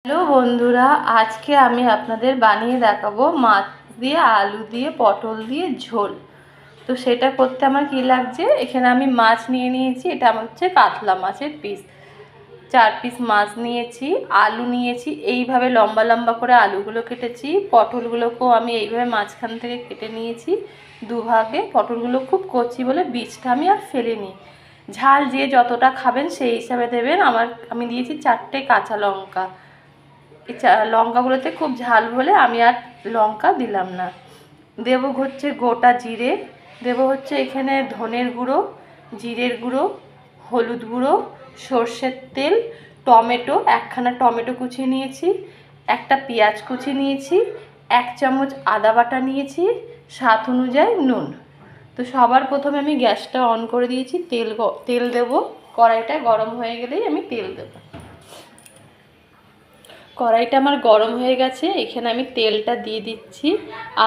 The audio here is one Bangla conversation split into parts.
হ্যালো বন্ধুরা, আজকে আমি আপনাদের বানিয়ে দেখাবো মাছ দিয়ে আলু দিয়ে পটল দিয়ে ঝোল। তো সেটা করতে আমার কি লাগছে, এখানে আমি মাছ নিয়ে নিয়েছি। এটা আমার হচ্ছে কাতলা মাছের পিস, 4 পিস মাছ নিয়েছি। আলু নিয়েছি, এইভাবে লম্বা লম্বা করে আলুগুলো কেটেছি। পটলগুলোকেও আমি এইভাবে মাঝখান থেকে কেটে নিয়েছি দুভাগে। পটলগুলো খুব কচি বলে বীজটা আমি আর ফেলিনি। ঝাল যে যতটা খাবেন সেই হিসাবে দেবেন। আমি দিয়েছি 4টে কাঁচা লঙ্কা। লঙ্কাগুলোতে খুব ঝাল বলে আমি আর লঙ্কা দিলাম না। দেব হচ্ছে গোটা জিরে, দেব হচ্ছে এখানে ধনের গুঁড়ো, জিরের গুঁড়ো, হলুদ গুঁড়ো, সর্ষের তেল, টমেটো, একখানা টমেটো কুচিয়ে নিয়েছি, একটা পেঁয়াজ কুচি নিয়েছি, 1 চামচ আদা বাটা নিয়েছি, স্বাদ অনুযায়ী নুন। তো সবার প্রথমে আমি গ্যাসটা অন করে দিয়েছি। তেল দেব। কড়াইটা গরম হয়ে গেলেই আমি তেল দেব। কড়াইটা আমার গরম হয়ে গেছে, এখানে আমি তেলটা দিয়ে দিচ্ছি।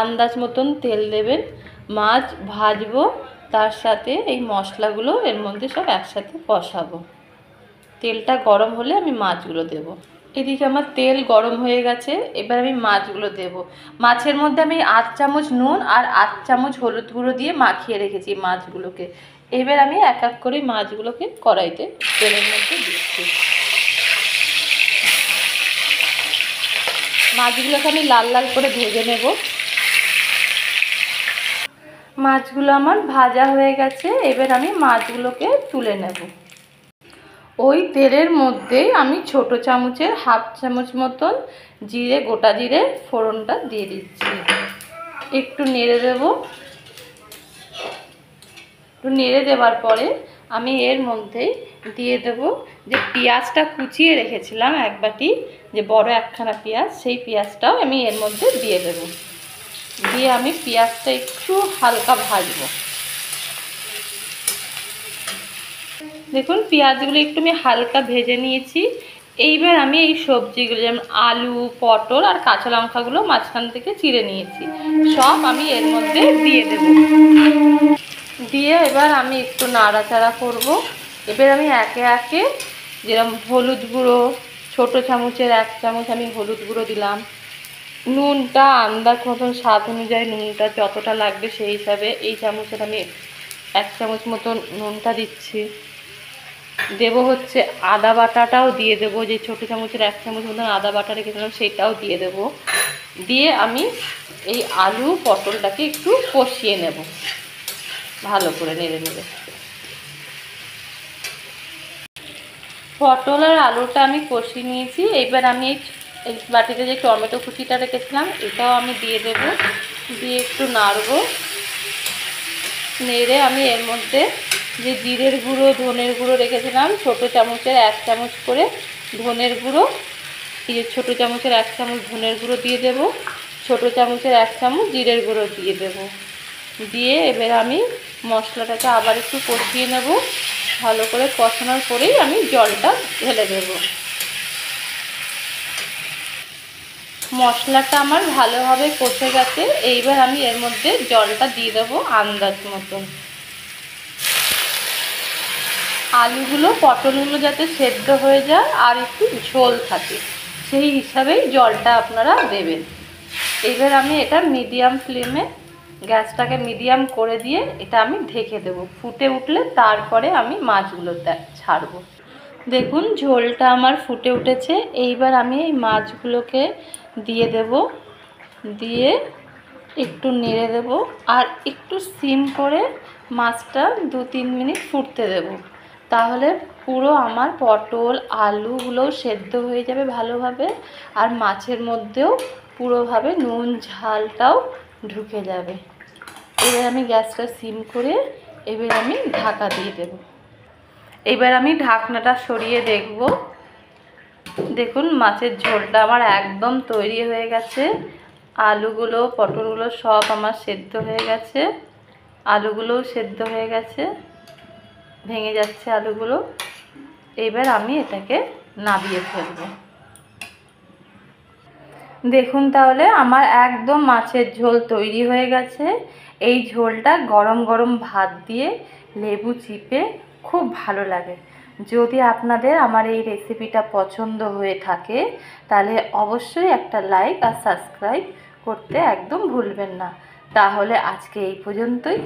আন্দাজ মতন তেল দেবেন। মাছ ভাজবো, তার সাথে এই মশলাগুলো এর মধ্যে সব একসাথে কষাবো। তেলটা গরম হলে আমি মাছগুলো দেব। এদিকে আমার তেল গরম হয়ে গেছে, এবার আমি মাছগুলো দেব। মাছের মধ্যে আমি 8 চামচ নুন আর 8 চামচ হলুদ গুঁড়ো দিয়ে মাখিয়ে রেখেছি মাছগুলোকে। এবার আমি এক এক করে মাছগুলোকে কড়াইতে তেলের মধ্যে দিচ্ছি। মাছগুলোকে আমি লাল লাল করে ভেজে নেব। মাছগুলো আমার ভাজা হয়ে গেছে, এবার আমি মাছগুলোকে তুলে নেব। ওই তেলের মধ্যেই আমি ছোট চামচের 1/2 চামচ মতন জিরে, গোটা জিরে ফোড়নটা দিয়ে দিচ্ছি। একটু নেড়ে দেব। একটু নেড়ে দেওয়ার পরে আমি এর মধ্যেই দিয়ে দেব যে পেঁয়াজটা কুচিয়ে রেখেছিলাম এক বাটি, যে বড় একখানা পেঁয়াজ, সেই পেঁয়াজটাও আমি এর মধ্যে দিয়ে দেব। দিয়ে আমি পেঁয়াজটা একটু হালকা ভাজবো। দেখুন পেঁয়াজগুলো একটু আমি হালকা ভেজে নিয়েছি। এইবার আমি এই সবজিগুলো যেমন আলু, পটল আর কাঁচা লঙ্কাগুলো মাঝখান থেকে চিড়ে নিয়েছি, সব আমি এর মধ্যে দিয়ে দেব। দিয়ে এবার আমি একটু নাড়াচাড়া করব। এবার আমি একে একে যেরকম হলুদ গুঁড়ো, ছোটো চামচের 1 চামচ আমি হলুদ গুঁড়ো দিলাম। নুনটা আন্দাজ মতন স্বাদ অনুযায়ী নুনটা যতটা লাগবে সেই হিসাবে এই চামচের আমি 1 চামচ মতন নুনটা দিচ্ছি। দেব হচ্ছে আদা বাটাটাও দিয়ে দেবো, যে ছোটো চামচের 1 চামচ মতন আদা বাটা রেখেছিলাম সেটাও দিয়ে দেব। দিয়ে আমি এই আলু পটলটাকে একটু কষিয়ে নেব ভালো করে নেড়ে নেড়ে। পটল আর আলুটা আমি কষিয়ে নিয়েছি। এবার আমি এই বাটিতে যে টমেটো কুচিটা রেখেছিলাম এটাও আমি দিয়ে দেব। দিয়ে একটু নাড়বো। নেড়ে আমি এর মধ্যে যে জিরের গুঁড়ো, ধনের গুঁড়ো রেখেছিলাম ছোটো চামচের 1 চামচ করে ধনের গুঁড়ো, এই ছোটো চামচের 1 চামচ ধনের গুঁড়ো দিয়ে দেব, ছোটো চামচের 1 চামচ জিরের গুঁড়ো দিয়ে দেব। দিয়ে এবার আমি মশলাটাকে আবার একটু কষিয়ে নেব। ভালো করে কষানোর পরেই আমি জলটা ঢেলে দেব। মশলাটা আমার ভালোভাবে কষে গেছে, এইবার আমি এর মধ্যে জলটা দিয়ে দেবো আন্দাজ মতন। আলুগুলো পটলগুলো যাতে সেদ্ধ হয়ে যায় আর একটু ঝোল থাকে সেই হিসাবেই জলটা আপনারা দেবেন। এবার আমি এটা মিডিয়াম ফ্লেমে, গ্যাসটাকে মিডিয়াম করে দিয়ে এটা আমি ঢেকে দেব। ফুটে উঠলে তারপরে আমি মাছগুলো ছাড়বো। দেখুন ঝোলটা আমার ফুটে উঠেছে। এইবার আমি এই মাছগুলোকে দিয়ে দেব। দিয়ে একটু নেড়ে দেব আর একটু সিম করে মাছটা 2-3 মিনিট ফুটতে দেব। তাহলে পুরো আমার পটল আলুগুলোও সেদ্ধ হয়ে যাবে ভালোভাবে, আর মাছের মধ্যেও পুরোভাবে নুন ঝালটাও ঢুকে যাবে। এবার আমি গ্যাসটা সিম করে এবার আমি ঢাকা দিয়ে দেব। এবার আমি ঢাকনাটা সরিয়ে দেখব। দেখুন মাছের ঝোলটা আমার একদম তৈরি হয়ে গেছে। আলুগুলো পটলগুলো সব আমার সেদ্ধ হয়ে গেছে, আলুগুলোও সেদ্ধ হয়ে গেছে, ভেঙে যাচ্ছে আলুগুলো। এবার আমি এটাকে নামিয়ে ফেলব। দেখুন তাহলে আমার একদম মাছের ঝোল তৈরি হয়ে গেছে। এই ঝোলটা গরম গরম ভাত দিয়ে লেবু চিপে খুব ভালো লাগে। যদি আপনাদের আমার এই রেসিপিটা পছন্দ হয়ে থাকে তাহলে অবশ্যই একটা লাইক আর সাবস্ক্রাইব করতে একদম ভুলবেন না। তাহলে আজকে এই পর্যন্তই।